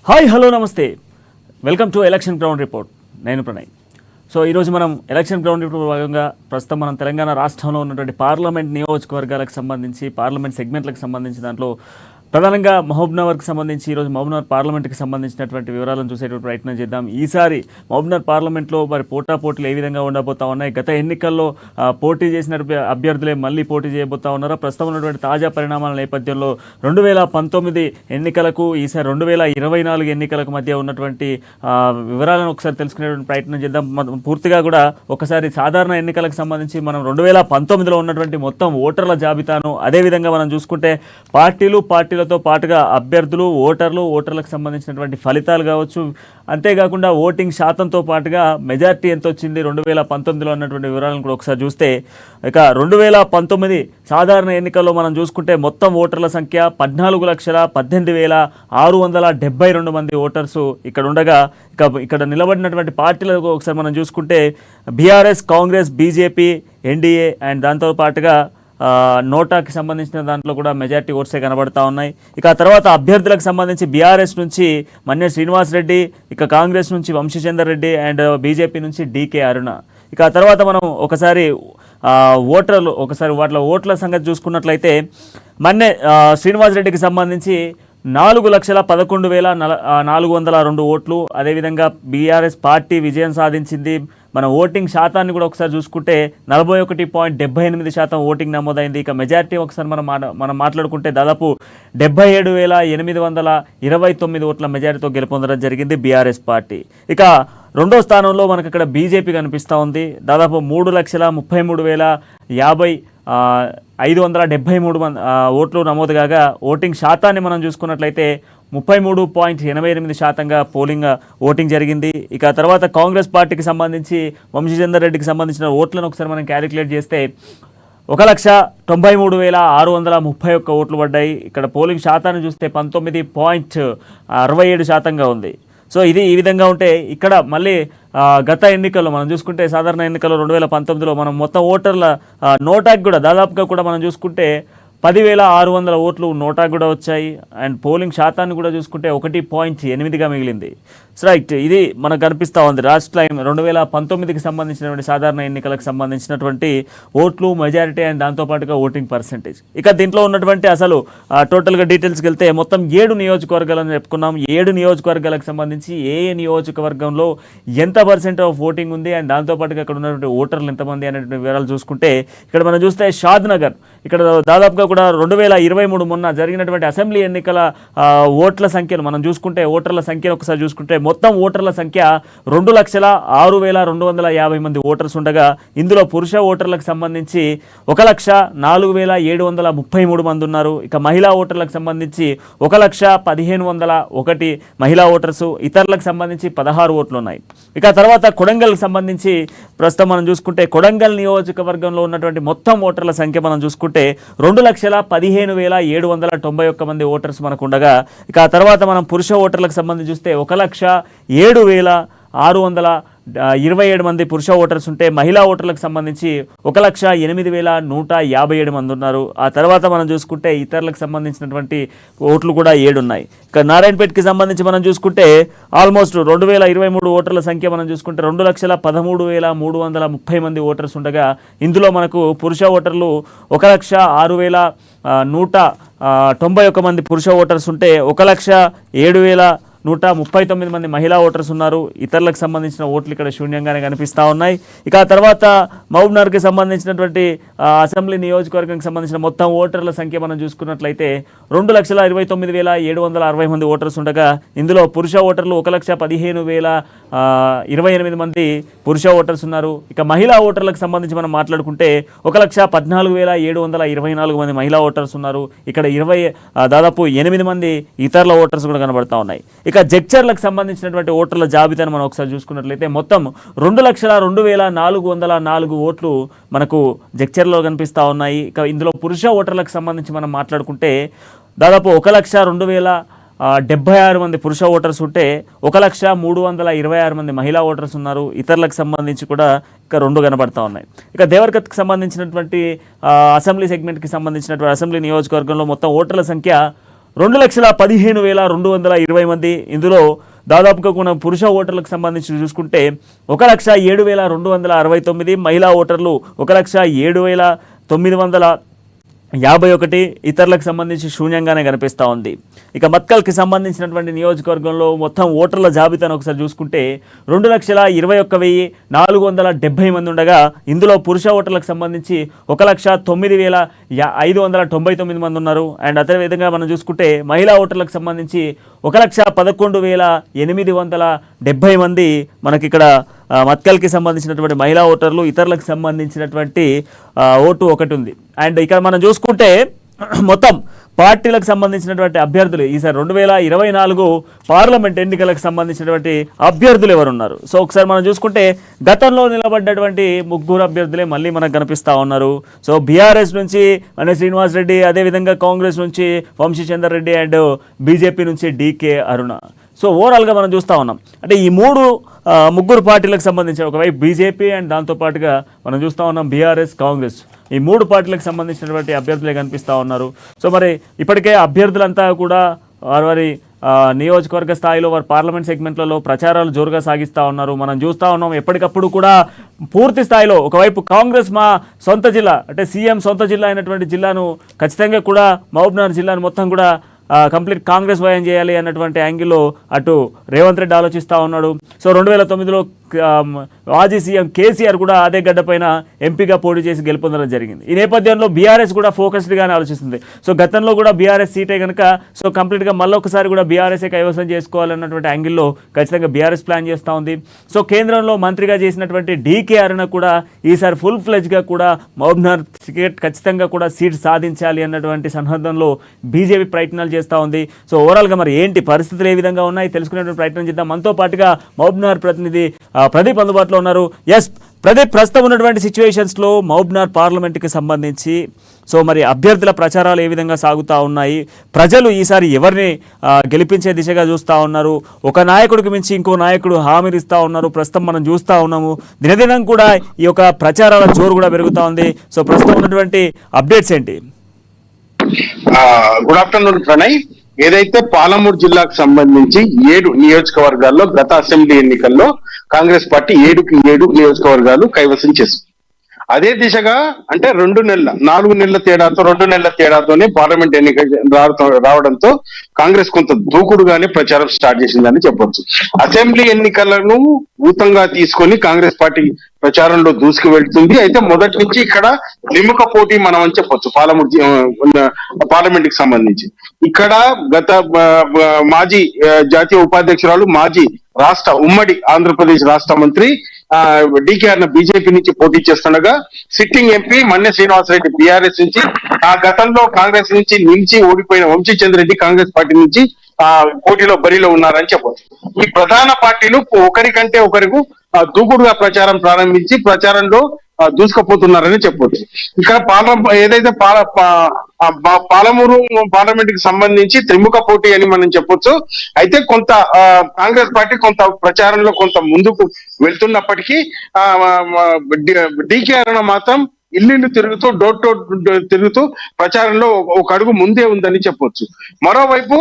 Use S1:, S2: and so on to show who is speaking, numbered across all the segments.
S1: Hi hello నమస్తే, welcome to election ground report. నేను Pranay. So ఈరోజు మనం ఎలక్షన్ గ్రౌండ్ రిపోర్ట్ భాగంగా ప్రస్తుతం మనం తెలంగాణ రాష్ట్రంలో ఉన్నటువంటి పార్లమెంట్ నియోజకవర్గాలకు సంబంధించి పార్లమెంట్ సెగ్మెంట్లకు సంబంధించి దాంట్లో ప్రధానంగా మహబూబ్నగర్కి సంబంధించి ఈరోజు మహబూబ్నగర్ పార్లమెంట్కి సంబంధించినటువంటి వివరాలను చూసేటువంటి ప్రయత్నం చేద్దాం. ఈసారి మహబూబ్నగర్ పార్లమెంట్లో మరి పోటాపోటీలు ఏ విధంగా ఉండబోతా ఉన్నాయి, గత ఎన్నికల్లో పోటీ చేసిన అభ్యర్థులే మళ్ళీ పోటీ చేయబోతా ఉన్నారా, ప్రస్తుతం ఉన్నటువంటి తాజా పరిణామాల నేపథ్యంలో 2019 ఎన్నికలకు ఈసారి 2024 ఎన్నికలకు మధ్య ఉన్నటువంటి వివరాలను ఒకసారి తెలుసుకునేటువంటి ప్రయత్నం చేద్దాం. పూర్తిగా కూడా ఒకసారి సాధారణ ఎన్నికలకు సంబంధించి మనం 2019లో ఉన్నటువంటి మొత్తం ఓటర్ల జాబితాను, అదేవిధంగా మనం చూసుకుంటే పార్టీలతో పాటుగా అభ్యర్థులు ఓటర్లకు సంబంధించినటువంటి ఫలితాలు కావచ్చు, అంతేకాకుండా ఓటింగ్ శాతంతో పాటుగా మెజార్టీ ఎంత వచ్చింది 2019లో అన్నటువంటి వివరాలను కూడా ఒకసారి చూస్తే, ఇక 2019 సాధారణ ఎన్నికల్లో మనం చూసుకుంటే మొత్తం ఓటర్ల సంఖ్య 14,18,672 మంది ఓటర్సు ఇక్కడ ఉండగా, ఇక్కడ నిలబడినటువంటి పార్టీలకు ఒకసారి మనం చూసుకుంటే BRS, Congress, BJP, NDA and దాంతో పాటుగా నోటాకి సంబంధించిన దాంట్లో కూడా మెజార్టీ ఓట్సే కనబడతా ఉన్నాయి. ఇక తర్వాత అభ్యర్థులకు సంబంధించి బీఆర్ఎస్ నుంచి మన్య శ్రీనివాస్ రెడ్డి, ఇక కాంగ్రెస్ నుంచి వంశీచందర్ రెడ్డి అండ్ బీజేపీ నుంచి డీకే అరుణ. ఇక తర్వాత మనం ఒకసారి వాటిలో ఓట్ల సంగతి చూసుకున్నట్లయితే మన్య శ్రీనివాస్ రెడ్డికి సంబంధించి 4,11,402 ఓట్లు. అదేవిధంగా బీఆర్ఎస్ పార్టీ విజయం సాధించింది. మన ఓటింగ్ శాతాన్ని కూడా ఒకసారి చూసుకుంటే 41.78% ఓటింగ్ నమోదైంది. ఇక మెజార్టీ ఒకసారి మనం మాట్లాడుకుంటే దాదాపు 77,829 ఓట్ల మెజార్టీతో గెలుపొందడం జరిగింది బీఆర్ఎస్ పార్టీ. ఇక రెండో స్థానంలో మనకు ఇక్కడ బీజేపీ కనిపిస్తూ ఉంది. దాదాపు 3,30,573 ఓట్లు నమోదు కాగా ఓటింగ్ శాతాన్ని మనం చూసుకున్నట్లయితే 33.88% పోలింగ్ ఓటింగ్ జరిగింది. ఇక తర్వాత కాంగ్రెస్ పార్టీకి సంబంధించి వంశీచందర్ రెడ్డికి సంబంధించిన ఓట్లను ఒకసారి మనం క్యాలిక్యులేట్ చేస్తే 1,93,631 ఓట్లు పడ్డాయి. ఇక్కడ పోలింగ్ శాతాన్ని చూస్తే 19.67% ఉంది. సో ఇది ఈ విధంగా ఉంటే ఇక్కడ మళ్ళీ గత ఎన్నికల్లో మనం చూసుకుంటే సాధారణ ఎన్నికల్లో 2019లో మనం మొత్తం ఓటర్ల నోటాకి కూడా దాదాపుగా కూడా మనం చూసుకుంటే 10,600 ఓట్లు నోటాకు కూడా వచ్చాయి. అండ్ పోలింగ్ శాతాన్ని కూడా చూసుకుంటే 1.8గా మిగిలింది. రైట్, ఇది మనకు కనిపిస్తూ ఉంది రాష్ట్ర 2019కి సంబంధించినటువంటి సాధారణ ఎన్నికలకు సంబంధించినటువంటి ఓట్లు, మెజారిటీ అండ్ దాంతోపాటుగా ఓటింగ్ పర్సెంటేజ్. ఇక దీంట్లో ఉన్నటువంటి అసలు టోటల్గా డీటెయిల్స్కి వెళ్తే మొత్తం 7 నియోజకవర్గాలను చెప్పుకున్నాం. 7 నియోజకవర్గాలకు సంబంధించి ఏ నియోజకవర్గంలో ఎంత పర్సెంట్ ఆఫ్ ఓటింగ్ ఉంది అండ్ దాంతోపాటుగా ఇక్కడ ఉన్నటువంటి ఓటర్లు ఎంతమంది అనేటువంటి వివరాలు చూసుకుంటే ఇక్కడ మనం చూస్తే షాద్ నగర్ ఇక్కడ దాదాపుగా కూడా 2023 మొన్న జరిగినటువంటి అసెంబ్లీ ఎన్నికల ఓట్ల సంఖ్యను మనం చూసుకుంటే ఓటర్ల సంఖ్యను ఒకసారి చూసుకుంటే మొత్తం ఓటర్ల సంఖ్య 2,06,250 మంది ఓటర్స్ ఉండగా ఇందులో పురుష ఓటర్లకు సంబంధించి 1,04,733 మంది ఉన్నారు. ఇక మహిళా ఓటర్లకు సంబంధించి 1,15,101 మహిళా ఓటర్సు, ఇతరులకు సంబంధించి 16 ఓట్లు ఉన్నాయి. ఇక తర్వాత కొడంగల్కి సంబంధించి ప్రస్తుతం మనం చూసుకుంటే కొడంగల్ నియోజకవర్గంలో ఉన్నటువంటి మొత్తం ఓటర్ల సంఖ్య మనం చూసుకుంటే 2,15,791 మంది ఓటర్స్ మనకు ఉండగా, ఇక ఆ తర్వాత మనం పురుష ఓటర్లకు సంబంధించి చూస్తే 1,07,627 మంది పురుష ఓటర్స్ ఉంటే మహిళా ఓటర్లకు సంబంధించి 1,08,157 మంది ఉన్నారు. ఆ తర్వాత మనం చూసుకుంటే ఇతరులకు సంబంధించినటువంటి ఓట్లు కూడా 7 ఉన్నాయి. ఇక నారాయణపేటకి సంబంధించి మనం చూసుకుంటే ఆల్మోస్ట్ 2023 ఓటర్ల సంఖ్య మనం చూసుకుంటే 2,13,330 మంది ఓటర్స్ ఉండగా ఇందులో మనకు పురుష ఓటర్లు 1,06,191 మంది పురుష ఓటర్స్ ఉంటే 1,07,139 మంది మహిళా ఓటర్స్ ఉన్నారు. ఇతరులకు సంబంధించిన ఓట్లు ఇక్కడ శూన్యంగానే కనిపిస్తూ ఉన్నాయి. ఇక ఆ తర్వాత మహబూబ్నగర్కి సంబంధించినటువంటి అసెంబ్లీ నియోజకవర్గానికి సంబంధించిన మొత్తం ఓటర్ల సంఖ్య మనం చూసుకున్నట్లయితే 2,29,760 మంది ఓటర్స్ ఉండగా ఇందులో పురుష ఓటర్లు 1,15,028 మంది పురుష ఓటర్స్ ఉన్నారు. ఇక మహిళా ఓటర్లకు సంబంధించి మనం మాట్లాడుకుంటే 1,14,724 మంది మహిళా ఓటర్స్ ఉన్నారు. ఇక్కడ దాదాపు 8 మంది ఇతరుల ఓటర్స్ కూడా కనబడతా ఉన్నాయి. ఇక జడ్చర్లకు సంబంధించినటువంటి ఓటర్ల జాబితాను మనం ఒకసారి చూసుకున్నట్లయితే మొత్తం 2,02,404 ఓట్లు మనకు జడ్చర్లో కనిపిస్తూ ఉన్నాయి. ఇక ఇందులో పురుష ఓటర్లకు సంబంధించి మనం మాట్లాడుకుంటే దాదాపు 1,02,076 మంది పురుష ఓటర్స్ ఉంటే 1,03,26 మంది మహిళా ఓటర్స్ ఉన్నారు. ఇతరులకు సంబంధించి కూడా ఇక 2 కనబడతా ఉన్నాయి. ఇక దేవరకత్కి సంబంధించినటువంటి అసెంబ్లీ సెగ్మెంట్కి సంబంధించినటువంటి అసెంబ్లీ నియోజకవర్గంలో మొత్తం ఓటర్ల సంఖ్య 2,15,220 మంది. ఇందులో దాదాపుగా కొన్ని పురుష ఓటర్లకు సంబంధించి చూసుకుంటే 1,07,269, మహిళా ఓటర్లు 1,07,951, ఇతరులకు సంబంధించి శూన్యంగానే కనిపిస్తూ ఉంది. ఇక మత్కల్కి సంబంధించినటువంటి నియోజకవర్గంలో మొత్తం ఓటర్ల జాబితాను ఒకసారి చూసుకుంటే 2,21,470 మంది ఉండగా ఇందులో పురుష ఓటర్లకు సంబంధించి 1,09,599 మంది ఉన్నారు. అండ్ అదేవిధంగా మనం చూసుకుంటే మహిళా ఓటర్లకు సంబంధించి 1,11,870 మంది మనకి ఇక్కడ మత్కల్కి సంబంధించినటువంటి మహిళా ఓటర్లు, ఇతరులకు సంబంధించినటువంటి ఓటు ఒకటి ఉంది. అండ్ ఇక్కడ మనం చూసుకుంటే మొత్తం పార్టీలకు సంబంధించినటువంటి అభ్యర్థులు ఈసారి 2024 పార్లమెంట్ ఎన్నికలకు సంబంధించినటువంటి అభ్యర్థులు ఎవరున్నారు. సో ఒకసారి మనం చూసుకుంటే గతంలో నిలబడ్డటువంటి 3 అభ్యర్థులే మళ్ళీ మనకు కనిపిస్తూ ఉన్నారు. సో బీఆర్ఎస్ నుంచి శ్రీనివాస్ రెడ్డి, అదేవిధంగా కాంగ్రెస్ నుంచి వంశీచందర్ రెడ్డి అండ్ బీజేపీ నుంచి డీకే అరుణ. సో ఓవరాల్గా మనం చూస్తూ ఉన్నాం అంటే ఈ ముగ్గురు పార్టీలకు సంబంధించి ఒకవైపు బీజేపీ అండ్ దాంతోపాటుగా మనం చూస్తూ ఉన్నాం బీఆర్ఎస్, కాంగ్రెస్, ఈ 3 పార్టీలకు సంబంధించినటువంటి అభ్యర్థులే కనిపిస్తూ ఉన్నారు. సో మరి ఇప్పటికే అభ్యర్థులంతా కూడా వారి నియోజకవర్గ స్థాయిలో వారి పార్లమెంట్ సెగ్మెంట్లలో ప్రచారాలు జోరుగా సాగిస్తూ ఉన్నారు. మనం చూస్తూ ఉన్నాం ఎప్పటికప్పుడు కూడా పూర్తి స్థాయిలో ఒకవైపు కాంగ్రెస్ మా సొంత జిల్లా అంటే సీఎం సొంత జిల్లా అయినటువంటి జిల్లాను ఖచ్చితంగా కూడా మహబూబ్నగర్ జిల్లాను మొత్తం కూడా కంప్లీట్ కాంగ్రెస్ వయం చేయాలి అన్నటువంటి యాంగిల్లో అటు రేవంత్ రెడ్డి ఆలోచిస్తూ ఉన్నాడు. సో 2009లో మాజీ సీఎం కేసీఆర్ కూడా అదే గడ్డపైన ఎంపీగా పోటీ చేసి గెలుపొందడం జరిగింది. ఈ నేపథ్యంలో బీఆర్ఎస్ కూడా ఫోకస్డ్గానే ఆలోచిస్తుంది. సో గతంలో కూడా బీఆర్ఎస్ సీటే కనుక సో కంప్లీట్గా మళ్ళొకసారి కూడా బీఆర్ఎస్ఏ కైవసం చేసుకోవాలన్నటువంటి యాంగిల్లో ఖచ్చితంగా బీఆర్ఎస్ ప్లాన్ చేస్తూ ఉంది. సో కేంద్రంలో మంత్రిగా చేసినటువంటి డీకే అరుణ కూడా ఈసారి ఫుల్ ఫ్లెజ్గా కూడా మహబూబ్నగర్ టికెట్ ఖచ్చితంగా కూడా సీట్ సాధించాలి అన్నటువంటి సందర్భంలో బీజేపీ ప్రయత్నాలు చేస్తూ ఉంది. సో ఓవరాల్గా మరి ఏంటి పరిస్థితులు ఏ విధంగా ఉన్నాయి తెలుసుకునేటువంటి ప్రయత్నం చేద్దాం. మనతో పాటుగా మహబూబ్నగర్ ప్రతినిధి ప్రదీప్ అందుబాటులో ఉన్నారు. ఎస్ ప్రదీప్, ప్రస్తుతం ఉన్నటువంటి సిచ్యువేషన్స్లో మహబూబ్నగర్ పార్లమెంట్కి సంబంధించి సో మరి అభ్యర్థుల ప్రచారాలు ఏ విధంగా సాగుతూ ఉన్నాయి, ప్రజలు ఈసారి ఎవరిని గెలిపించే దిశగా చూస్తూ ఉన్నారు, ఒక నాయకుడికి మించి ఇంకో నాయకుడు హామీలు ఇస్తూ ఉన్నారు, ప్రస్తుతం మనం చూస్తూ ఉన్నాము. దినదినం కూడా ఈ యొక్క ప్రచారాల జోరు కూడా పెరుగుతూ ఉంది. సో ప్రస్తుతం ఉన్నటువంటి అప్డేట్స్ ఏంటి?
S2: Good afternoon Pranay. ఏదైతే పాలమూరు జిల్లాకు సంబంధించి 7 నియోజకవర్గాల్లో గత అసెంబ్లీ ఎన్నికల్లో కాంగ్రెస్ పార్టీ 7కి 7 నియోజకవర్గాలు కైవసం చేసింది. అదే దిశగా అంటే 4 నెలల తేడాతోనే పార్లమెంట్ ఎన్నిక రావడంతో కాంగ్రెస్ కొంత దూకుడుగానే ప్రచారం స్టార్ట్ చేసిందని చెప్పొచ్చు. అసెంబ్లీ ఎన్నికలను ఊతంగా తీసుకొని కాంగ్రెస్ పార్టీ ప్రచారంలో దూసుకు వెళ్తుంది. అయితే మొదటి నుంచి ఇక్కడ త్రిముఖ పోటీ మనం అని చెప్పొచ్చు పార్లమెంట్ కి సంబంధించి. ఇక్కడ గత మాజీ జాతీయ ఉపాధ్యక్షురాలు, మాజీ ఉమ్మడి ఆంధ్రప్రదేశ్ రాష్ట్ర మంత్రి డీకే అరుణ బీజేపీ నుంచి పోటీ చేస్తుండగా, sitting MP Manne Srinivas Reddy BRS నుంచి, ఆ గతంలో కాంగ్రెస్ నుంచి నిలిచి ఓడిపోయిన వంశీచంద్ర రెడ్డి కాంగ్రెస్ పార్టీ నుంచి పోటీలో బరిలో ఉన్నారని చెప్పవచ్చు. ఈ ప్రధాన పార్టీలు ఒకరికంటే ఒకరికి దూకుడుగా ప్రచారం ప్రారంభించి ప్రచారంలో దూసుకుపోతున్నారని చెప్పొచ్చు. ఇక్కడ ఏదైతే పాలమూరు పార్లమెంట్ కి సంబంధించి త్రిముఖ పోటీ అని మనం చెప్పొచ్చు. అయితే కొంత కాంగ్రెస్ పార్టీ కొంత ప్రచారంలో కొంత ముందుకు వెళ్తున్నప్పటికీ డీకే అరుణ మాత్రం ఇల్లు తిరుగుతూ డోర్ టు డోర్ తిరుగుతూ ప్రచారంలో ఒక అడుగు ముందే ఉందని చెప్పొచ్చు. మరోవైపు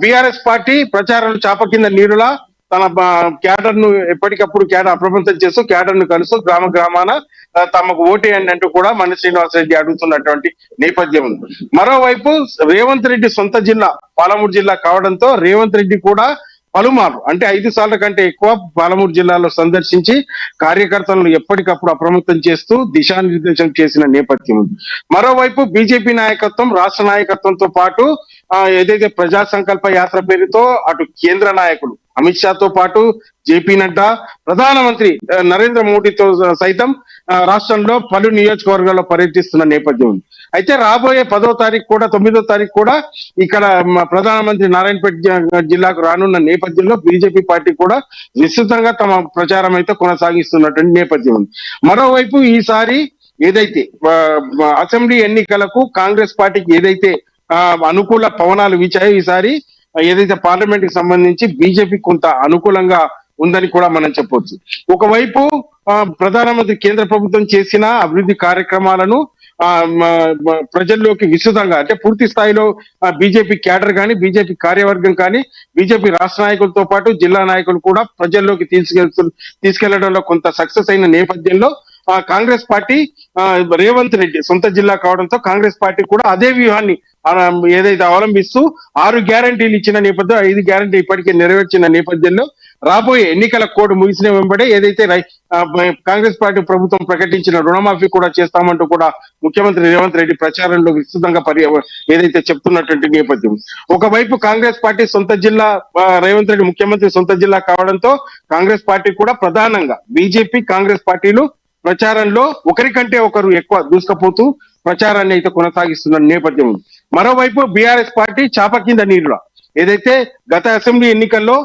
S2: బీఆర్ఎస్ పార్టీ ప్రచారంలో చాప కింద నీరులా తన క్యాడర్ ను ఎప్పటికప్పుడు అప్రమత్తం చేస్తూ క్యాడర్ ను కలుస్తూ గ్రామాన తమకు ఓటేయండి అంటూ కూడా మన్నె శ్రీనివాసరెడ్డి అడుగుతున్నటువంటి నేపథ్యం ఉంది. మరోవైపు రేవంత్ రెడ్డి సొంత జిల్లా పాలమూరు జిల్లా కావడంతో రేవంత్ రెడ్డి కూడా పలుమార్లు అంటే 5 సార్ల కంటే ఎక్కువ పాలమూరు జిల్లాలో సందర్శించి కార్యకర్తలను ఎప్పటికప్పుడు అప్రమత్తం చేస్తూ దిశానిర్దేశం చేసిన నేపథ్యం ఉంది. మరోవైపు బీజేపీ నాయకత్వం, రాష్ట్ర నాయకత్వంతో పాటు ఏదైతే ప్రజా సంకల్ప యాత్ర పేరుతో అటు కేంద్ర నాయకులు అమిత్ షాతో పాటు జేపీ నడ్డా, ప్రధానమంత్రి నరేంద్ర మోడీతో సైతం రాష్ట్రంలో పలు నియోజకవర్గాల్లో పర్యటిస్తున్న నేపథ్యం ఉంది. అయితే రాబోయే 10వ తారీఖు కూడా 9వ తారీఖు కూడా ఇక్కడ ప్రధానమంత్రి నారాయణపేట జిల్లాకు రానున్న నేపథ్యంలో బీజేపీ పార్టీ కూడా విస్తృతంగా తమ ప్రచారం అయితే కొనసాగిస్తున్నటువంటి నేపథ్యం ఉంది. మరోవైపు ఈసారి ఏదైతే అసెంబ్లీ ఎన్నికలకు కాంగ్రెస్ పార్టీకి ఏదైతే అనుకూల పవనాలు వీచాయో ఈసారి ఏదైతే పార్లమెంట్ కి సంబంధించి బీజేపీ కొంత అనుకూలంగా ఉందని కూడా మనం చెప్పొచ్చు. ఒకవైపు ప్రధానమంత్రి కేంద్ర ప్రభుత్వం చేసిన అభివృద్ధి కార్యక్రమాలను ప్రజల్లోకి విస్తృతంగా అంటే పూర్తి స్థాయిలో బీజేపీ క్యాడర్ కానీ బీజేపీ కార్యవర్గం కానీ బీజేపీ రాష్ట్ర నాయకులతో పాటు జిల్లా నాయకులు కూడా ప్రజల్లోకి తీసుకెళ్లడంలో కొంత సక్సెస్ అయిన నేపథ్యంలో కాంగ్రెస్ పార్టీ రేవంత్ రెడ్డి సొంత జిల్లా కావడంతో కాంగ్రెస్ పార్టీ కూడా అదే వ్యూహాన్ని ఏదైతే అవలంబిస్తూ 6 గ్యారంటీలు ఇచ్చిన నేపథ్యం 5 గ్యారంటీ ఇప్పటికే నెరవేర్చిన నేపథ్యంలో రాబోయే ఎన్నికల కోడ్ ముగిసిన వెంబడే ఏదైతే కాంగ్రెస్ పార్టీ ప్రభుత్వం ప్రకటించిన రుణమాఫీ కూడా చేస్తామంటూ కూడా ముఖ్యమంత్రి రేవంత్ రెడ్డి ప్రచారంలో విస్తృతంగా ఏదైతే చెప్తున్నటువంటి నేపథ్యం. ఒకవైపు కాంగ్రెస్ పార్టీ సొంత జిల్లా రేవంత్ రెడ్డి ముఖ్యమంత్రి సొంత జిల్లా కావడంతో కాంగ్రెస్ పార్టీ కూడా ప్రధానంగా బీజేపీ కాంగ్రెస్ పార్టీలు ప్రచారంలో ఒకరికంటే ఒకరు ఎక్కువ దూసుకుపోతూ ప్రచారాన్ని అయితే కొనసాగిస్తున్న నేపథ్యం ఉంది. మరోవైపు బీఆర్ఎస్ పార్టీ చాప కింద నీరులా ఏదైతే గత అసెంబ్లీ ఎన్నికల్లో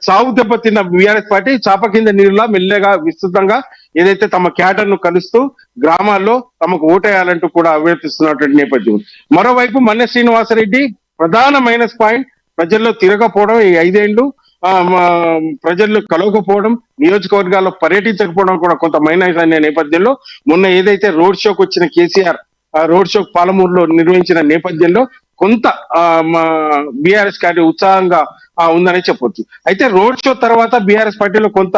S2: సాగు దెబ్బతిన్న బీఆర్ఎస్ పార్టీ చాప కింద నీరులా మెల్లగా విస్తృతంగా ఏదైతే తమ క్యాడర్ ను కలుస్తూ గ్రామాల్లో తమకు ఓటేయాలంటూ కూడా అభ్యర్థిస్తున్నటువంటి నేపథ్యం. మరోవైపు మన్నె శ్రీనివాసరెడ్డి ప్రధాన మైనస్ పాయింట్ ప్రజల్లో తిరగపోవడం, ఈ 5 ఏళ్లు ప్రజల్లో కలవకపోవడం, నియోజకవర్గాల్లో పర్యటించకపోవడం కూడా కొంత మైనస్ అనే నేపథ్యంలో మొన్న ఏదైతే రోడ్ షోకి వచ్చిన కేసీఆర్ రోడ్ షో పాలమూరులో నిర్వహించిన నేపథ్యంలో కొంత బీఆర్ఎస్ పార్టీ ఉత్సాహంగా ఉందని చెప్పొచ్చు. అయితే రోడ్ షో తర్వాత బీఆర్ఎస్ పార్టీలో కొంత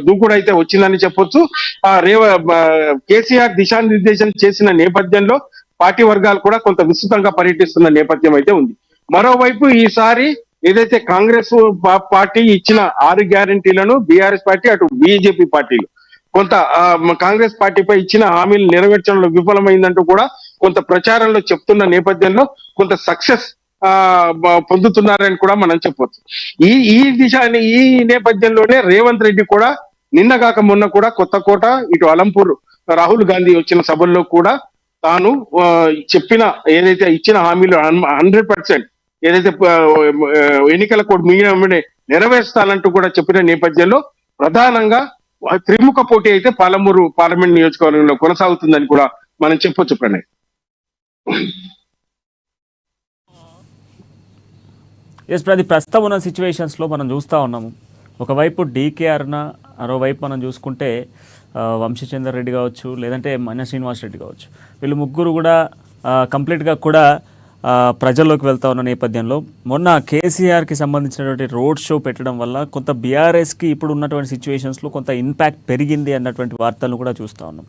S2: దూకుడు అయితే వచ్చిందని చెప్పొచ్చు. కేసీఆర్ దిశానిర్దేశం చేసిన నేపథ్యంలో పార్టీ వర్గాలు కూడా కొంత విస్తృతంగా పర్యటిస్తున్న నేపథ్యం అయితే ఉంది. మరోవైపు ఈసారి ఏదైతే కాంగ్రెస్ పార్టీ ఇచ్చిన 6 గ్యారంటీలను బీఆర్ఎస్ పార్టీ అటు బీజేపీ పార్టీలు కొంత కాంగ్రెస్ పార్టీపై ఇచ్చిన హామీలు నెరవేర్చడంలో విఫలమైందంటూ కూడా కొంత ప్రచారంలో చెప్తున్న నేపథ్యంలో కొంత సక్సెస్ పొందుతున్నారని కూడా మనం చెప్పొచ్చు. ఈ నేపథ్యంలోనే రేవంత్ రెడ్డి కూడా నిన్న కాక మొన్న కూడా కొత్తకోట ఇటు అలంపూర్ రాహుల్ గాంధీ వచ్చిన సభల్లో కూడా తాను చెప్పిన ఏదైతే ఇచ్చిన హామీలు 100% ఏదైతే ఎన్నికల కోడ్ మిగిలిన నెరవేర్స్తానంటూ కూడా చెప్పిన నేపథ్యంలో ప్రధానంగా త్రిముఖ పోటీ అయితే పాలమూరు పార్లమెంట్ నియోజకవర్గంలో కొనసాగుతుందని కూడా మనం చెప్పొచ్చు. ప్రణయ్,
S1: ప్రస్తుతం ఉన్న సిచ్యువేషన్స్లో మనం చూస్తూ ఉన్నాము. ఒకవైపు డీకేఆర్న, మరోవైపు మనం చూసుకుంటే వంశీచందర్ రెడ్డి కావచ్చు, లేదంటే మన్నె శ్రీనివాస్ రెడ్డి కావచ్చు, వీళ్ళు ముగ్గురు కూడా కంప్లీట్గా కూడా ప్రజల్లోకి వెళ్తా ఉన్న నేపథ్యంలో మొన్న కేసీఆర్కి సంబంధించినటువంటి రోడ్ షో పెట్టడం వల్ల కొంత బీఆర్ఎస్కి ఇప్పుడు ఉన్నటువంటి సిచ్యువేషన్స్లో కొంత ఇంపాక్ట్ పెరిగింది అన్నటువంటి వార్తలను కూడా చూస్తూ ఉన్నాం.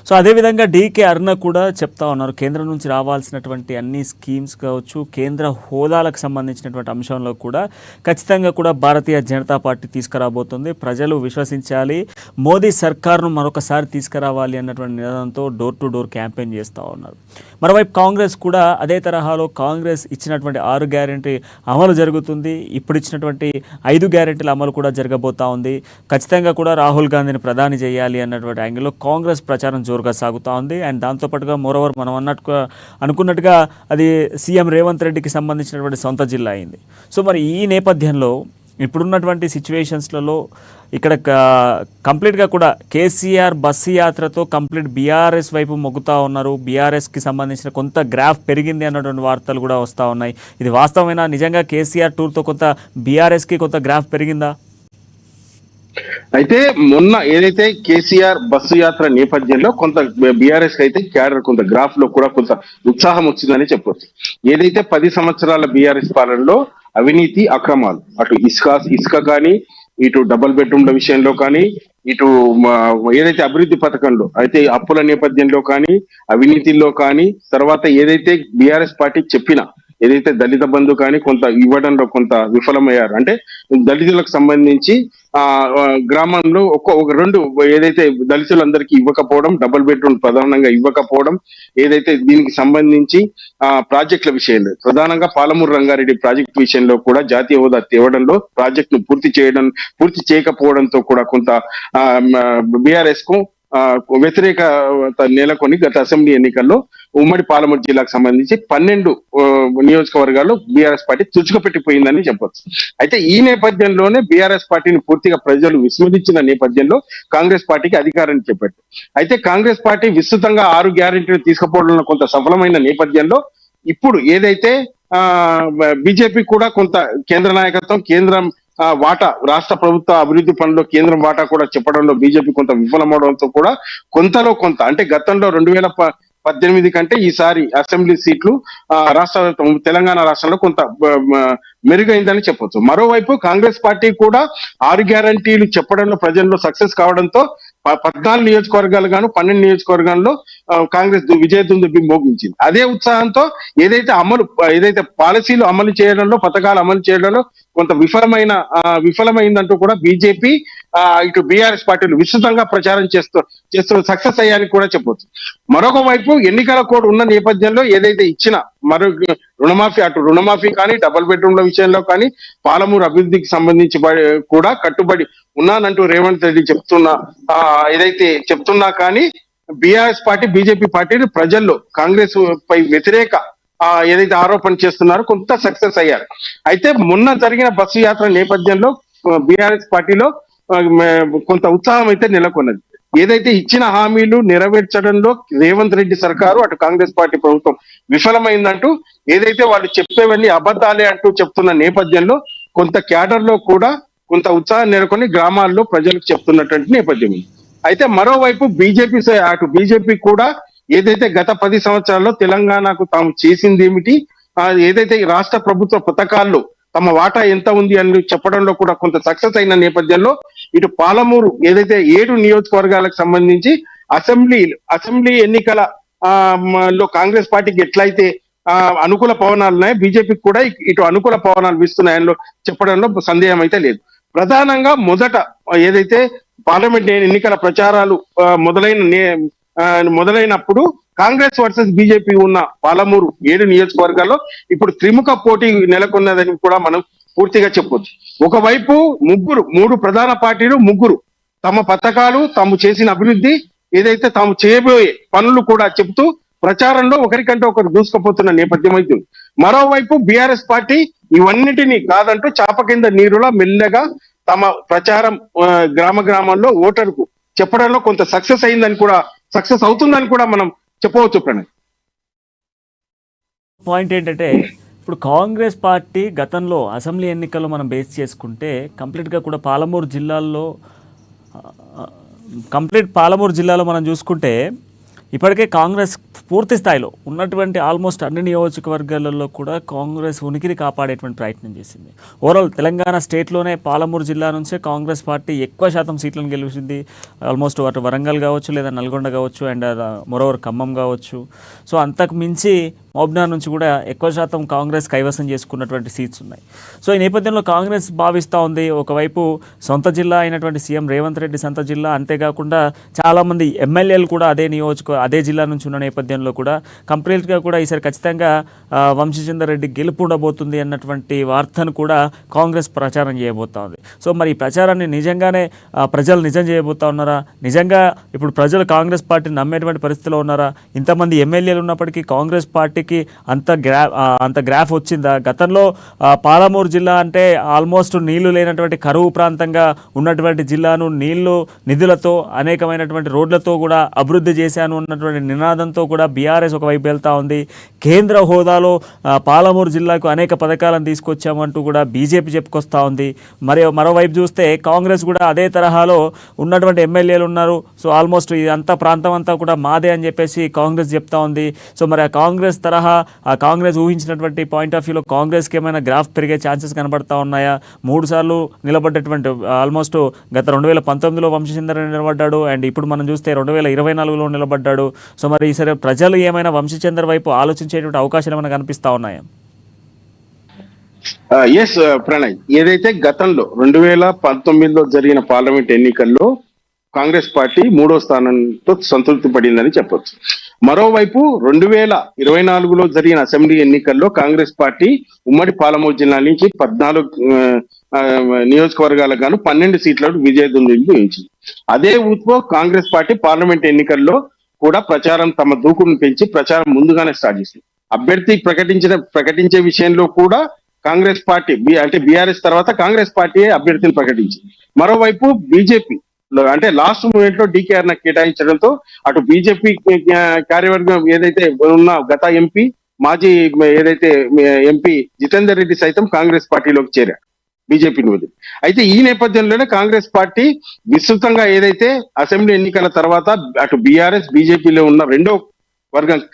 S1: సో అదేవిధంగా డీకే అరుణ కూడా చెప్తా ఉన్నారు, కేంద్రం నుంచి రావాల్సినటువంటి అన్ని స్కీమ్స్ కావచ్చు, కేంద్ర హోదాలకు సంబంధించినటువంటి అంశంలో కూడా ఖచ్చితంగా కూడా భారతీయ జనతా పార్టీ తీసుకురాబోతుంది, ప్రజలు విశ్వసించాలి, మోదీ సర్కార్ను మరొకసారి తీసుకురావాలి అన్నటువంటి నినాదంతో డోర్ టు డోర్ క్యాంపెయిన్ చేస్తూ ఉన్నారు. మరోవైపు కాంగ్రెస్ కూడా అదే తరహాలో కాంగ్రెస్ ఇచ్చినటువంటి 6 గ్యారెంటీ అమలు జరుగుతుంది, ఇప్పుడు ఇచ్చినటువంటి 5 గ్యారెంటీల అమలు కూడా జరగబోతా ఉంది. ఖచ్చితంగా కూడా రాహుల్ గాంధీని ప్రధాని చేయాలి అన్నటువంటి యాంగిల్లో కాంగ్రెస్ ప్రచారం జోరుగా సాగుతూ ఉంది. అండ్ దాంతోపాటుగా మోరోవర్ మనం అనుకున్నట్టుగా అది సీఎం రేవంత్ రెడ్డికి సంబంధించినటువంటి సొంత జిల్లా అయింది. సో మరి ఈ నేపథ్యంలో ఇప్పుడున్నటువంటి సిచ్యువేషన్స్లలో ఇక్కడ కంప్లీట్గా కూడా కేసీఆర్ బస్సు యాత్రతో కంప్లీట్ బీఆర్ఎస్ వైపు మొగ్గుతూ ఉన్నారు. బీఆర్ఎస్కి సంబంధించిన కొంత గ్రాఫ్ పెరిగింది అన్నటువంటి వార్తలు కూడా వస్తూ ఉన్నాయి. ఇది వాస్తవమైన నిజంగా కేసీఆర్ టూర్తో కొంత బీఆర్ఎస్కి కొంత గ్రాఫ్ పెరిగిందా?
S2: అయితే మొన్న ఏదైతే కేసీఆర్ బస్సు యాత్ర నేపథ్యంలో కొంత బీఆర్ఎస్ అయితే క్యాడర్ కొంత గ్రాఫ్ లో కూడా కొంత ఉత్సాహం వచ్చిందని చెప్పొచ్చు. ఏదైతే 10 సంవత్సరాల బీఆర్ఎస్ పాలనలో అవినీతి అక్రమాలు, అటు ఇసుక కానీ, ఇటు డబుల్ బెడ్రూమ్ల విషయంలో కానీ, ఇటు ఏదైతే అభివృద్ధి పథకంలో అయితే అప్పుల నేపథ్యంలో కానీ, అవినీతిలో కానీ, తర్వాత ఏదైతే బీఆర్ఎస్ పార్టీ చెప్పిన ఏదైతే దళిత బంధు కానీ కొంత ఇవ్వడంలో కొంత విఫలమయ్యారు. అంటే దళితులకు సంబంధించి గ్రామంలో ఒక 2 ఏదైతే దళితులందరికీ ఇవ్వకపోవడం, డబుల్ బెడ్రూమ్ ప్రధానంగా ఇవ్వకపోవడం, ఏదైతే దీనికి సంబంధించి ప్రాజెక్టుల విషయంలో ప్రధానంగా పాలమూరు రంగారెడ్డి ప్రాజెక్టు విషయంలో కూడా జాతీయ హోదా తేవడంలో ప్రాజెక్టును పూర్తి చేయకపోవడంతో కూడా కొంత బీఆర్ఎస్ కు వ్యతిరేకత నెలకొని గత అసెంబ్లీ ఎన్నికల్లో ఉమ్మడి పాలమూరు జిల్లాకు సంబంధించి 12 నియోజకవర్గాల్లో బీఆర్ఎస్ పార్టీ తుచుకుపెట్టిపోయిందని చెప్పొచ్చు. అయితే ఈ నేపథ్యంలోనే బీఆర్ఎస్ పార్టీని పూర్తిగా ప్రజలు విస్మరించిన నేపథ్యంలో కాంగ్రెస్ పార్టీకి అధికారాన్ని చెప్పారు. అయితే కాంగ్రెస్ పార్టీ విస్తృతంగా 6 గ్యారెంటీలు తీసుకుపోవడంలో కొంత సఫలమైన నేపథ్యంలో ఇప్పుడు ఏదైతే బీజేపీ కూడా కొంత కేంద్ర నాయకత్వం, కేంద్రం వాటా రాష్ట్ర ప్రభుత్వ అభివృద్ధి పనుల్లో కేంద్రం వాటా కూడా చెప్పడంలో బీజేపీ కొంత విఫలమవడంతో కూడా కొంతలో కొంత అంటే గతంలో 2018 కంటే ఈసారి అసెంబ్లీ సీట్లు తెలంగాణ రాష్ట్రంలో కొంత మెరుగైందని చెప్పొచ్చు. మరోవైపు కాంగ్రెస్ పార్టీ కూడా 6 గ్యారంటీలు చెప్పడంలో ప్రజల్లో సక్సెస్ కావడంతో 14 నియోజకవర్గాలు గాను 12 నియోజకవర్గాల్లో కాంగ్రెస్ విజయదుందుబి మోగించింది. అదే ఉత్సాహంతో ఏదైతే పాలసీలు అమలు చేయడంలో, పథకాలు అమలు చేయడంలో కొంత విఫలమైందంటూ కూడా బీజేపీ ఇటు బీఆర్ఎస్ పార్టీలు విస్తృతంగా ప్రచారం చేస్తూ సక్సెస్ అయ్యాలని కూడా చెప్పవచ్చు. మరొక వైపు ఎన్నికల కోడ్ ఉన్న నేపథ్యంలో ఏదైతే ఇచ్చిన రుణమాఫీ కానీ, డబుల్ బెడ్రూమ్ల విషయంలో కానీ, పాలమూరు అభివృద్ధికి సంబంధించి కూడా కట్టుబడి ఉన్నానంటూ రేవంత్ రెడ్డి చెప్తున్నా కానీ బీఆర్ఎస్ పార్టీ, బీజేపీ పార్టీలు ప్రజల్లో కాంగ్రెస్ పై వ్యతిరేక ఏదైతే ఆరోపణ చేస్తున్నారో కొంత సక్సెస్ అయ్యారు. అయితే మొన్న జరిగిన బస్సు యాత్ర నేపథ్యంలో బీఆర్ఎస్ పార్టీలో కొంత ఉత్సాహం అయితే నెలకొన్నది. ఏదైతే ఇచ్చిన హామీలు నెరవేర్చడంలో రేవంత్ రెడ్డి సర్కారు, అటు కాంగ్రెస్ పార్టీ ప్రభుత్వం విఫలమైందంటూ ఏదైతే వాళ్ళు చెప్పేవన్నీ అబద్ధాలే అంటూ చెప్తున్న నేపథ్యంలో కొంత క్యాడర్ లో కూడా కొంత ఉత్సాహం నెలకొని గ్రామాల్లో ప్రజలకు చెప్తున్నటువంటి నేపథ్యం ఉంది. అయితే మరోవైపు బీజేపీ కూడా ఏదైతే గత 10 సంవత్సరాల్లో తెలంగాణకు తాము చేసింది ఏమిటి, ఏదైతే ఈ రాష్ట్ర ప్రభుత్వ పథకాల్లో తమ వాటా ఎంత ఉంది అని చెప్పడంలో కూడా కొంత సక్సెస్ అయిన నేపథ్యంలో ఇటు పాలమూరు ఏదైతే 7 నియోజకవర్గాలకు సంబంధించి అసెంబ్లీ ఎన్నికల లో కాంగ్రెస్ పార్టీకి ఎట్లయితే అనుకూల పవనాలు ఉన్నాయో బీజేపీకి కూడా ఇటు అనుకూల పవనాలు వీస్తున్నాయని చెప్పడంలో సందేహం అయితే లేదు. ప్రధానంగా మొదట ఏదైతే పార్లమెంట్ ఎన్నికల ప్రచారాలు మొదలైనప్పుడు కాంగ్రెస్ వర్సెస్ బీజేపీ ఉన్న పాలమూరు 7 నియోజకవర్గాల్లో ఇప్పుడు త్రిముఖ పోటీ నెలకొన్నదని కూడా మనం పూర్తిగా చెప్పొచ్చు. ఒకవైపు 3 ప్రధాన పార్టీలు తమ పథకాలు, తాము చేసిన అభివృద్ధి, ఏదైతే తాము చేయబోయే పనులు కూడా చెబుతూ ప్రచారంలో ఒకరికంటే ఒకరు దూసుకుపోతున్న నేపథ్యం అయితే. మరోవైపు బీఆర్ఎస్ పార్టీ ఇవన్నిటినీ కాదంటూ చాప కింద నీరులా మెల్లగా తమ ప్రచారం గ్రామాల్లో ఓటరుకు చెప్పడంలో కొంత సక్సెస్ అవుతుందని కూడా మనం చెప్పవచ్చు. ప్రణయ్,
S1: పాయింట్ ఏంటంటే ఇప్పుడు కాంగ్రెస్ పార్టీ గతంలో అసెంబ్లీ ఎన్నికల్లో మనం బేస్ చేసుకుంటే కంప్లీట్గా కూడా పాలమూరు జిల్లాలో మనం చూసుకుంటే ఇప్పటికే కాంగ్రెస్ పూర్తి స్థాయిలో ఉన్నటువంటి ఆల్మోస్ట్ అన్ని నియోజకవర్గాలలో కూడా కాంగ్రెస్ ఉనికిని కాపాడేటువంటి ప్రయత్నం చేసింది. ఓవరాల్ తెలంగాణ స్టేట్లోనే పాలమూరు జిల్లా నుంచే కాంగ్రెస్ పార్టీ ఎక్కువ శాతం సీట్లను గెలిచింది. ఆల్మోస్ట్ అటు వరంగల్ కావచ్చు, లేదా నల్గొండ కావచ్చు, అండ్ మరోవర్ ఖమ్మం కావచ్చు. సో అంతకు మించి మహబూబ్నగర్ నుంచి కూడా ఎక్కువ శాతం కాంగ్రెస్ కైవసం చేసుకున్నటువంటి సీట్స్ ఉన్నాయి. సో ఈ నేపథ్యంలో కాంగ్రెస్ భావిస్తూ ఉంది, ఒకవైపు సొంత జిల్లా అయినటువంటి సీఎం రేవంత్ రెడ్డి సొంత జిల్లా, అంతేకాకుండా చాలామంది ఎమ్మెల్యేలు కూడా అదే జిల్లా నుంచి ఉన్న నేపథ్యంలో కూడా కంప్లీట్గా కూడా ఈసారి ఖచ్చితంగా వంశీచందర్ రెడ్డి గెలుపు ఉండబోతుంది అన్నటువంటి వార్తను కూడా కాంగ్రెస్ ప్రచారం చేయబోతా ఉంది. సో మరి ఈ ప్రచారాన్ని నిజంగానే ప్రజలు నిజం చేయబోతా ఉన్నారా? నిజంగా ఇప్పుడు ప్రజలు కాంగ్రెస్ పార్టీని నమ్మేటువంటి పరిస్థితిలో ఉన్నారా? ఇంతమంది ఎమ్మెల్యేలు ఉన్నప్పటికీ కాంగ్రెస్ పార్టీకి అంత గ్రాఫ్ వచ్చిందా? గతంలో పాలమూరు జిల్లా అంటే ఆల్మోస్ట్ నీళ్లు లేనటువంటి కరువు ప్రాంతంగా ఉన్నటువంటి జిల్లాను నిధులతో అనేకమైనటువంటి రోడ్లతో కూడా అభివృద్ధి చేశాను ఉన్నటువంటి నినాదంతో కూడా బీఆర్ఎస్ ఒకవైపు వెళ్తా ఉంది. కేంద్ర హోదాలో పాలమూరు జిల్లాకు అనేక పథకాలను తీసుకొచ్చామంటూ కూడా బీజేపీ చెప్పుకొస్తా ఉంది. మరోవైపు చూస్తే కాంగ్రెస్ కూడా అదే తరహాలో ఉన్నటువంటి ఎమ్మెల్యేలు ఉన్నారు. సో ఆల్మోస్ట్ ఇదంతా ప్రాంతం అంతా కూడా మాదే అని చెప్పేసి కాంగ్రెస్ చెప్తా ఉంది. సో మరి ఆ కాంగ్రెస్ ఊహించినటువంటి పాయింట్ ఆఫ్ వ్యూలో కాంగ్రెస్కి ఏమైనా గ్రాఫ్ పెరిగే ఛాన్సెస్ కనబడతా ఉన్నాయా? 3 సార్లు నిలబడ్డటువంటి ఆల్మోస్ట్ గత 2019లో వంశీచందర్ నిలబడ్డాడు, అండ్ ఇప్పుడు మనం చూస్తే 2024లో నిలబడ్డాడు. సో మరి ఈసారి ప్రజలు ఏమైనా వంశీచందర్ వైపు ఆలోచించేటువంటి అవకాశాలు ఏమైనా కనిపిస్తా ఉన్నాయా?
S2: ఎస్ ప్రణయ్, ఏదైతే గతంలో 2019లో జరిగిన పార్లమెంట్ ఎన్నికల్లో కాంగ్రెస్ పార్టీ 3వ స్థానంతో సంతృప్తి పడిందని చెప్పొచ్చు. మరోవైపు 2024లో జరిగిన అసెంబ్లీ ఎన్నికల్లో కాంగ్రెస్ పార్టీ ఉమ్మడి పాలమూరు జిల్లా నుంచి 14 నియోజకవర్గాలకు గాను 12 సీట్లకు విజయదుందుబి వహించింది. అదే ఊపులో కాంగ్రెస్ పార్టీ పార్లమెంట్ ఎన్నికల్లో కూడా తమ దూకుడును పెంచి ప్రచారం ముందుగానే స్టార్ట్ చేసింది. అభ్యర్థి ప్రకటించే విషయంలో కూడా కాంగ్రెస్ పార్టీ అంటే బీఆర్ఎస్ తర్వాత కాంగ్రెస్ పార్టీ అభ్యర్థిని ప్రకటించింది. మరోవైపు బీజేపీ అంటే లాస్ట్ మూమెంట్ లో డీకేఆర్ నాకు కేటాయించడంతో అటు బీజేపీ కార్యవర్గం ఏదైతే ఉన్న గత ఎంపీ మాజీ ఏదైతే ఎంపీ జితేందర్ రెడ్డి సైతం కాంగ్రెస్ పార్టీలోకి చేరారు. బీజేపీని వదిలి. అయితే ఈ నేపథ్యంలోనే కాంగ్రెస్ పార్టీ విస్తృతంగా ఏదైతే అసెంబ్లీ ఎన్నికల తర్వాత అటు బీఆర్ఎస్ బీజేపీలో ఉన్న రెండో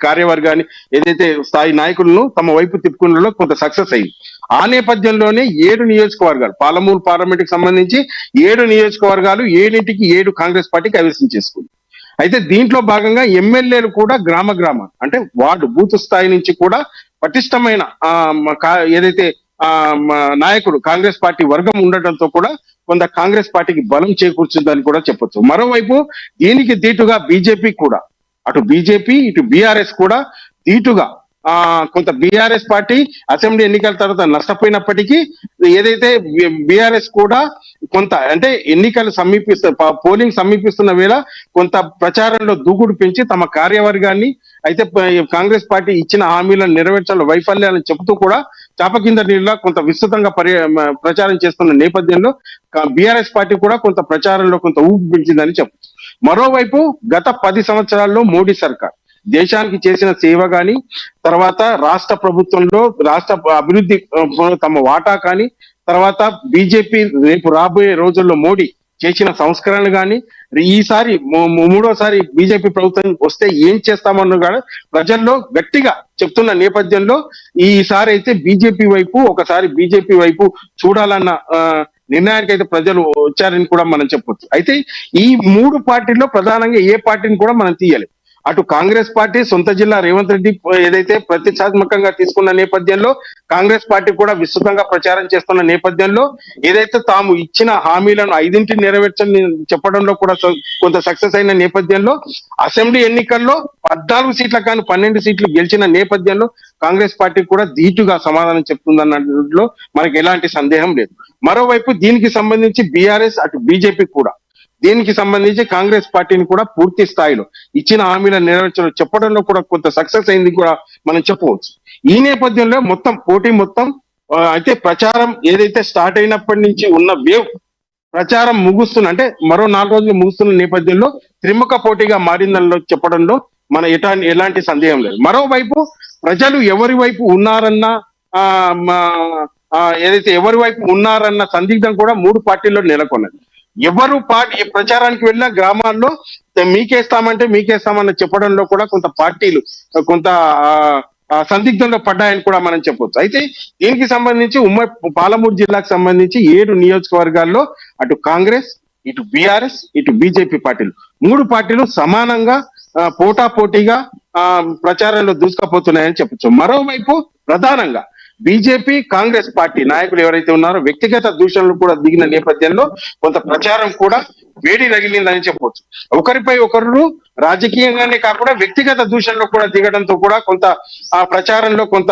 S2: కార్యవర్గాన్ని ఏదైతే స్థాయి నాయకులను తమ వైపు తిప్పుకున్నలో కొంత సక్సెస్ అయింది. ఆ నేపథ్యంలోనే 7 నియోజకవర్గాలు పాలమూరు పార్లమెంట్ కి సంబంధించి 7 నియోజకవర్గాలు 7 కాంగ్రెస్ పార్టీ కైవసం చేసుకుంది. అయితే దీంట్లో భాగంగా ఎమ్మెల్యేలు కూడా గ్రామ అంటే వార్డు బూత్ స్థాయి నుంచి కూడా పటిష్టమైన ఏదైతే నాయకుడు కాంగ్రెస్ పార్టీ వర్గం ఉండటంతో కూడా కొంత కాంగ్రెస్ పార్టీకి బలం చేకూర్చుందని కూడా చెప్పొచ్చు. మరోవైపు దీనికి దీటుగా బీజేపీ కూడా అటు బీజేపీ ఇటు బీఆర్ఎస్ కూడా దీటుగా కొంత బీఆర్ఎస్ పార్టీ అసెంబ్లీ ఎన్నికల తర్వాత నష్టపోయినప్పటికీ ఏదైతే బీఆర్ఎస్ కూడా కొంత అంటే ఎన్నికలు పోలింగ్ సమీపిస్తున్న వేళ కొంత ప్రచారంలో దూకుడు పెంచి తమ కార్యవర్గాన్ని అయితే కాంగ్రెస్ పార్టీ ఇచ్చిన హామీలను నెరవేర్చాల వైఫల్యాలను చెబుతూ కూడా చాప కింద నీళ్ళ కొంత విస్తృతంగా ప్రచారం చేస్తున్న నేపథ్యంలో బీఆర్ఎస్ పార్టీ కూడా కొంత ప్రచారంలో కొంత ఊపు పెంచిందని చెప్పచ్చు. మరోవైపు గత 10 సంవత్సరాల్లో మోడీ సర్కార్ దేశానికి చేసిన సేవ గాని, తర్వాత రాష్ట్ర ప్రభుత్వంలో రాష్ట్ర అభివృద్ధి తమ వాటా కానీ, తర్వాత బీజేపీ రేపు రాబోయే రోజుల్లో మోడీ చేసిన సంస్కరణలు కానీ, ఈసారి మూడోసారి బీజేపీ ప్రభుత్వం వస్తే ఏం చేస్తామన్న కూడా ప్రజల్లో గట్టిగా చెప్తున్న నేపథ్యంలో ఈసారి అయితే ఒకసారి బీజేపీ వైపు చూడాలన్న నిర్ణయానికి అయితే ప్రజలు వచ్చారని కూడా మనం చెప్పొచ్చు. అయితే ఈ 3 పార్టీల్లో ప్రధానంగా ఏ పార్టీని కూడా మనం తీయలేదు. అటు కాంగ్రెస్ పార్టీ సొంత జిల్లా రేవంత్ రెడ్డి ఏదైతే ప్రతిష్టాత్మకంగా తీసుకున్న నేపథ్యంలో కాంగ్రెస్ పార్టీ కూడా విస్తృతంగా ప్రచారం చేస్తున్న నేపథ్యంలో ఏదైతే తాము ఇచ్చిన హామీలను 5 నెరవేర్చని చెప్పడంలో కూడా కొంత సక్సెస్ అయిన నేపథ్యంలో అసెంబ్లీ ఎన్నికల్లో 14 సీట్ల కానీ 12 సీట్లు గెలిచిన నేపథ్యంలో కాంగ్రెస్ పార్టీ కూడా ధీటుగా సమాధానం చెప్తుందన్నట్లో మనకి ఎలాంటి సందేహం లేదు. మరోవైపు దీనికి సంబంధించి బీఆర్ఎస్ అటు బీజేపీ కూడా దీనికి సంబంధించి కాంగ్రెస్ పార్టీని కూడా పూర్తి స్థాయిలో ఇచ్చిన హామీలను నెరవేర్చడం చెప్పడంలో కూడా కొంత సక్సెస్ అయింది కూడా మనం చెప్పవచ్చు. ఈ నేపథ్యంలో పోటీ అయితే ప్రచారం ఏదైతే స్టార్ట్ అయినప్పటి నుంచి ఉన్న వేవ్ ప్రచారం అంటే మరో 4 రోజులు ముగుస్తున్న నేపథ్యంలో త్రిముఖ పోటీగా మారిందని చెప్పడంలో మన ఎలాంటి సందేహం లేదు. మరోవైపు ప్రజలు ఎవరి వైపు ఉన్నారన్న సందిగ్ధం కూడా 3 పార్టీల్లో నెలకొన్నది. ఎవరు ప్రచారానికి వెళ్ళిన గ్రామాల్లో మీకేస్తామన్న చెప్పడంలో కూడా కొంత పార్టీలు కొంత సందిగ్ధంలో పడ్డాయని కూడా మనం చెప్పొచ్చు. అయితే దీనికి సంబంధించి పాలమూరు జిల్లాకు సంబంధించి 7 నియోజకవర్గాల్లో అటు కాంగ్రెస్ ఇటు బీఆర్ఎస్ ఇటు బీజేపీ పార్టీలు 3 పార్టీలు సమానంగా పోటాపోటీగా ప్రచారంలో దూసుకుపోతున్నాయని చెప్పొచ్చు. మరోవైపు ప్రధానంగా బీజేపీ కాంగ్రెస్ పార్టీ నాయకులు ఎవరైతే ఉన్నారో వ్యక్తిగత దూషణలు కూడా దిగిన నేపథ్యంలో కొంత ప్రచారం కూడా వేడి రగిలిందని చెప్పవచ్చు. ఒకరిపై ఒకరు రాజకీయంగానే కాకుండా వ్యక్తిగత దూషణలు కూడా దిగడంతో కూడా కొంత ఆ ప్రచారంలో కొంత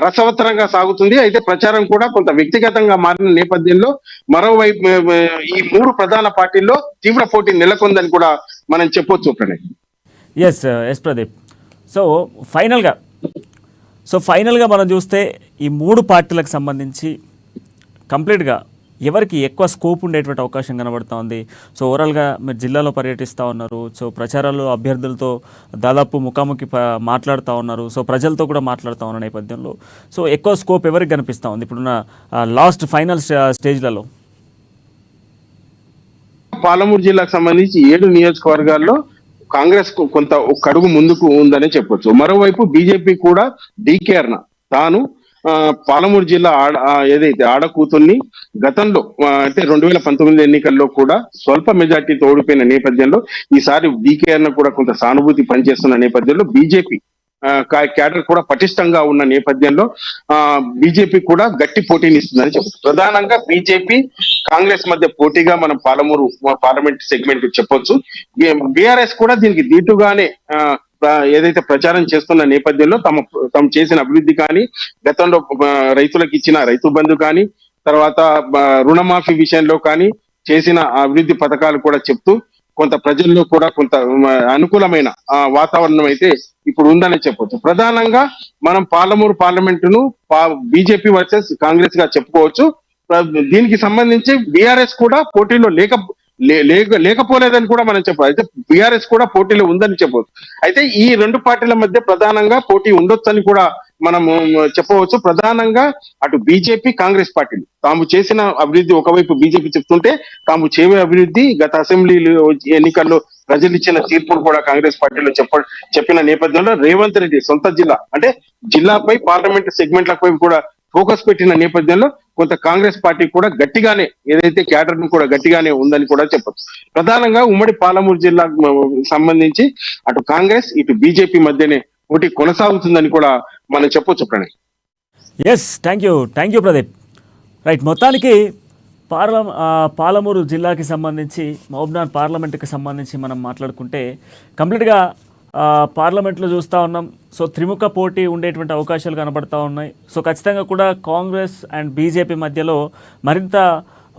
S2: రసవత్తరంగా సాగుతుంది. అయితే ప్రచారం కూడా కొంత వ్యక్తిగతంగా మారిన నేపథ్యంలో మరోవైపు ఈ 3 ప్రధాన పార్టీల్లో తీవ్ర పోటీ నెలకొందని కూడా మనం చెప్పొచ్చు.
S1: ఎస్ ప్రదీప్. సో ఫైనల్గా మనం చూస్తే ఈ 3 పార్టీలకు సంబంధించి కంప్లీట్గా ఎవరికి ఎక్కువ స్కోప్ ఉండేటువంటి అవకాశం కనబడుతూ ఉంది. సో ఓవరాల్గా మీరు జిల్లాలో పర్యటిస్తూ ఉన్నారు. సో ప్రచారాలు అభ్యర్థులతో దాదాపు ముఖాముఖి మాట్లాడుతూ ఉన్నారు. సో ప్రజలతో కూడా మాట్లాడుతూ ఉన్న నేపథ్యంలో సో ఎక్కువ స్కోప్ ఎవరికి కనిపిస్తూ ఉంది ఇప్పుడున్న లాస్ట్ ఫైనల్ స్టేజ్లలో?
S2: పాలమూరు జిల్లాకు సంబంధించి 7 నియోజకవర్గాల్లో కాంగ్రెస్ కొంత ఒక అడుగు ముందుకు ఉందని చెప్పొచ్చు. మరోవైపు బీజేపీ కూడా డీకే అరుణ తాను పాలమూరు జిల్లా ఏదైతే ఆడకూతుర్ని గతంలో అంటే 2019 ఎన్నికల్లో కూడా స్వల్ప మెజార్టీతో ఓడిపోయిన నేపథ్యంలో ఈసారి డీకే అరుణ కూడా కొంత సానుభూతి పనిచేస్తున్న నేపథ్యంలో బీజేపీ క్యాడర్ కూడా పటిష్టంగా ఉన్న నేపథ్యంలో బీజేపీ కూడా గట్టి పోటీని ఇస్తుందని చెప్పచ్చు. ప్రధానంగా బీజేపీ కాంగ్రెస్ మధ్య పోటీగా మనం పాలమూరు పార్లమెంట్ సెగ్మెంట్ చెప్పొచ్చు. బీఆర్ఎస్ కూడా దీనికి దీటుగానే ఏదైతే ప్రచారం చేస్తున్న నేపథ్యంలో తమ చేసిన అభివృద్ధి కానీ, గతంలో రైతులకు ఇచ్చిన రైతు బంధు కానీ, తర్వాత రుణమాఫీ విషయంలో కానీ చేసిన అభివృద్ధి పథకాలు కూడా చెప్తూ కొంత ప్రజల్లో కూడా కొంత అనుకూలమైన వాతావరణం అయితే ఇప్పుడు ఉందని చెప్పొచ్చు. ప్రధానంగా మనం పాలమూరు పార్లమెంటును బీజేపీ వర్సెస్ కాంగ్రెస్ గా చెప్పుకోవచ్చు. దీనికి సంబంధించి బీఆర్ఎస్ కూడా పోటీలో లేకపోలేదని కూడా మనం చెప్పాలి. అయితే బీఆర్ఎస్ కూడా పోటీలో ఉందని చెప్పవచ్చు. అయితే ఈ రెండు పార్టీల మధ్య ప్రధానంగా పోటీ ఉండొచ్చని కూడా మనము చెప్పవచ్చు. ప్రధానంగా అటు బీజేపీ కాంగ్రెస్ పార్టీలు తాము చేసిన అభివృద్ధి ఒకవైపు బీజేపీ చెప్తుంటే, తాము చేయే అభివృద్ధి గత అసెంబ్లీ ఎన్నికల్లో ప్రజలు ఇచ్చిన తీర్పును కూడా కాంగ్రెస్ పార్టీలో చెప్పిన నేపథ్యంలో రేవంత్ రెడ్డి సొంత జిల్లా అంటే జిల్లాపై పార్లమెంట్ సెగ్మెంట్లపై కూడా ఫోకస్ పెట్టిన నేపథ్యంలో కొంత కాంగ్రెస్ పార్టీ కూడా గట్టిగానే ఏదైతే క్యాడర్ ను కూడా గట్టిగానే ఉందని కూడా చెప్పొచ్చు. ప్రధానంగా ఉమ్మడి పాలమూరు జిల్లాకు సంబంధించి అటు కాంగ్రెస్ ఇటు బీజేపీ మధ్యనే పోటీ కొనసాగుతుందని కూడా మనం చెప్పొచ్చు Pranay.
S1: Yes, thank you Pradeep. Right, మొత్తానికి పాలమూరు జిల్లాకి సంబంధించి మహబూబ్నగర్ పార్లమెంట్కి సంబంధించి మనం మాట్లాడుకుంటే కంప్లీట్గా పార్లమెంట్లో చూస్తూ ఉన్నాం. సో త్రిముఖ పోటీ ఉండేటువంటి అవకాశాలు కనబడతా ఉన్నాయి. సో ఖచ్చితంగా కూడా కాంగ్రెస్ అండ్ బీజేపీ మధ్యలో మరింత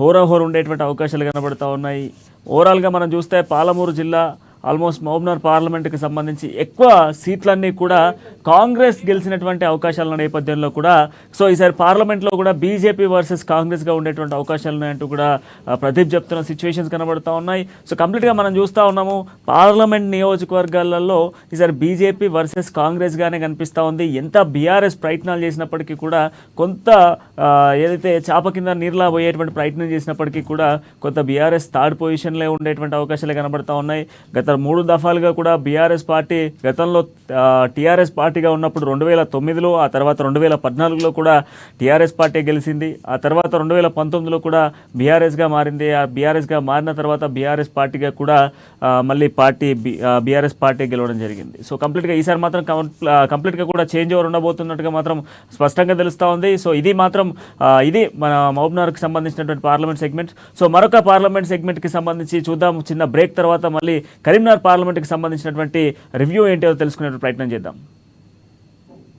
S1: హోరాహోరు ఉండేటువంటి అవకాశాలు కనబడతా ఉన్నాయి. ఓవరాల్గా మనం చూస్తే పాలమూరు జిల్లా ఆల్మోస్ట్ మహబూబ్నగర్ పార్లమెంట్కి సంబంధించి ఎక్కువ సీట్లన్నీ కూడా కాంగ్రెస్ గెలిచినటువంటి అవకాశాల నేపథ్యంలో కూడా సో ఈసారి పార్లమెంట్లో కూడా బీజేపీ వర్సెస్ కాంగ్రెస్గా ఉండేటువంటి అవకాశాలు ఉన్నాయంటూ కూడా ప్రదీప్ చెప్తున్న సిచ్యువేషన్స్ కనబడుతూ ఉన్నాయి. సో కంప్లీట్గా మనం చూస్తూ ఉన్నాము పార్లమెంట్ నియోజకవర్గాలలో ఈసారి బీజేపీ వర్సెస్ కాంగ్రెస్గానే కనిపిస్తూ ఉంది. ఎంత బీఆర్ఎస్ ప్రయత్నాలు చేసినప్పటికీ కూడా కొంత ఏదైతే చాప కింద నీరులా పోయేటువంటి ప్రయత్నం చేసినప్పటికీ కూడా కొంత బీఆర్ఎస్ థర్డ్ పొజిషన్లో ఉండేటువంటి అవకాశాలు కనబడుతూ ఉన్నాయి. గత 3 దఫాలుగా కూడా బీఆర్ఎస్ పార్టీ గతంలో టీఆర్ఎస్ పార్టీగా ఉన్నప్పుడు 2009లో, ఆ తర్వాత 2014లో కూడా టీఆర్ఎస్ పార్టీ గెలిచింది. ఆ తర్వాత 2019లో కూడా బీఆర్ఎస్గా మారింది. ఆ బీఆర్ఎస్గా మారిన తర్వాత బీఆర్ఎస్ పార్టీగా కూడా మళ్ళీ బీఆర్ఎస్ పార్టీ గెలవడం జరిగింది. సో కంప్లీట్గా ఈసారి మాత్రం కంప్లీట్గా కూడా చేంజ్ ఓవర్ ఉండబోతున్నట్టుగా మాత్రం స్పష్టంగా తెలుస్తూ ఉంది. సో ఇది మన మహబూబ్నగర్కి సంబంధించినటువంటి పార్లమెంట్ సెగ్మెంట్. సో మరొక పార్లమెంట్ సెగ్మెంట్కి సంబంధించి చూద్దాం. చిన్న బ్రేక్ తర్వాత మళ్ళీ కరీంనగర్ పార్లమెంట్కి సంబంధించినటువంటి రివ్యూ ఏంటో తెలుసుకునే ప్రయత్నం చేద్దాం.